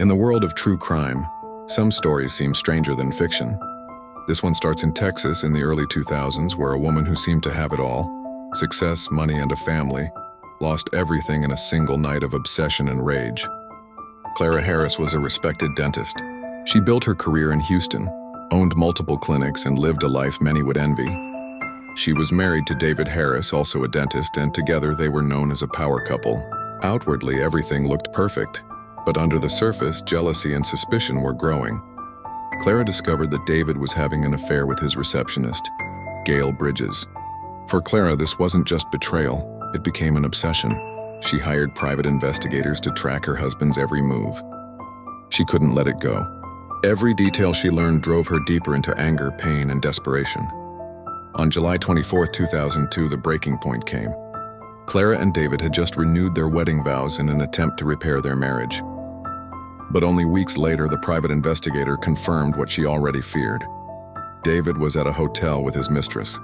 In the world of true crime, some stories seem stranger than fiction. This one starts in Texas in the early 2000s, where a woman who seemed to have it all, success, money, and a family, lost everything in a single night of obsession and rage. Clara Harris was a respected dentist. She built her career in Houston, owned multiple clinics, and lived a life many would envy. She was married to David Harris, also a dentist, and together they were known as a power couple. Outwardly, everything looked perfect, but under the surface, jealousy and suspicion were growing. Clara discovered that David was having an affair with his receptionist, Gail Bridges. For Clara, this wasn't just betrayal, it became an obsession. She hired private investigators to track her husband's every move. She couldn't let it go. Every detail she learned drove her deeper into anger, pain, and desperation. On July 24, 2002, the breaking point came. Clara and David had just renewed their wedding vows in an attempt to repair their marriage. But only weeks later, the private investigator confirmed what she already feared. David was at a hotel with his mistress.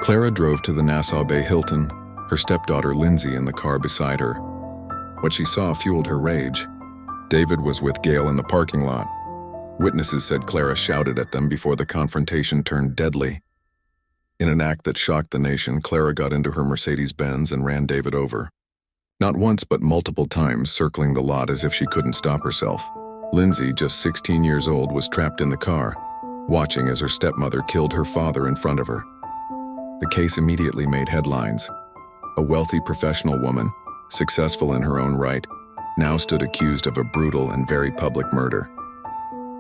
Clara drove to the Nassau Bay Hilton, her stepdaughter Lindsay in the car beside her. What she saw fueled her rage. David was with Gail in the parking lot. Witnesses said Clara shouted at them before the confrontation turned deadly. In an act that shocked the nation, Clara got into her Mercedes-Benz and ran David over. Not once but multiple times, circling the lot as if she couldn't stop herself. Lindsay, just 16 years old, was trapped in the car, watching as her stepmother killed her father in front of her. The case immediately made headlines. A wealthy professional woman, successful in her own right, now stood accused of a brutal and very public murder.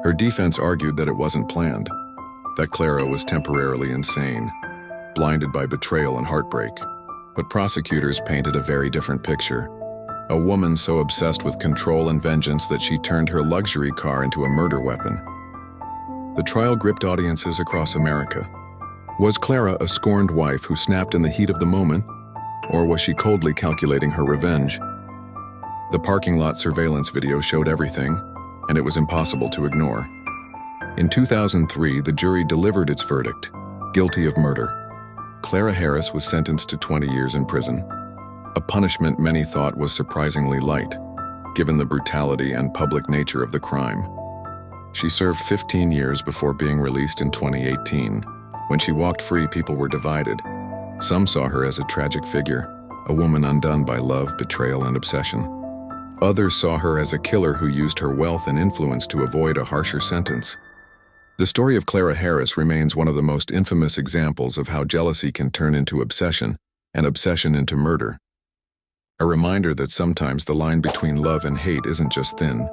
Her defense argued that it wasn't planned, that Clara was temporarily insane, blinded by betrayal and heartbreak. But prosecutors painted a very different picture. A woman so obsessed with control and vengeance that she turned her luxury car into a murder weapon. The trial gripped audiences across America. Was Clara a scorned wife who snapped in the heat of the moment, or was she coldly calculating her revenge? The parking lot surveillance video showed everything, and it was impossible to ignore. In 2003, the jury delivered its verdict, guilty of murder. Clara Harris was sentenced to 20 years in prison, a punishment many thought was surprisingly light, given the brutality and public nature of the crime. She served 15 years before being released in 2018. When she walked free, people were divided. Some saw her as a tragic figure, a woman undone by love, betrayal, and obsession. Others saw her as a killer who used her wealth and influence to avoid a harsher sentence. The story of Clara Harris remains one of the most infamous examples of how jealousy can turn into obsession, and obsession into murder. A reminder that sometimes the line between love and hate isn't just thin,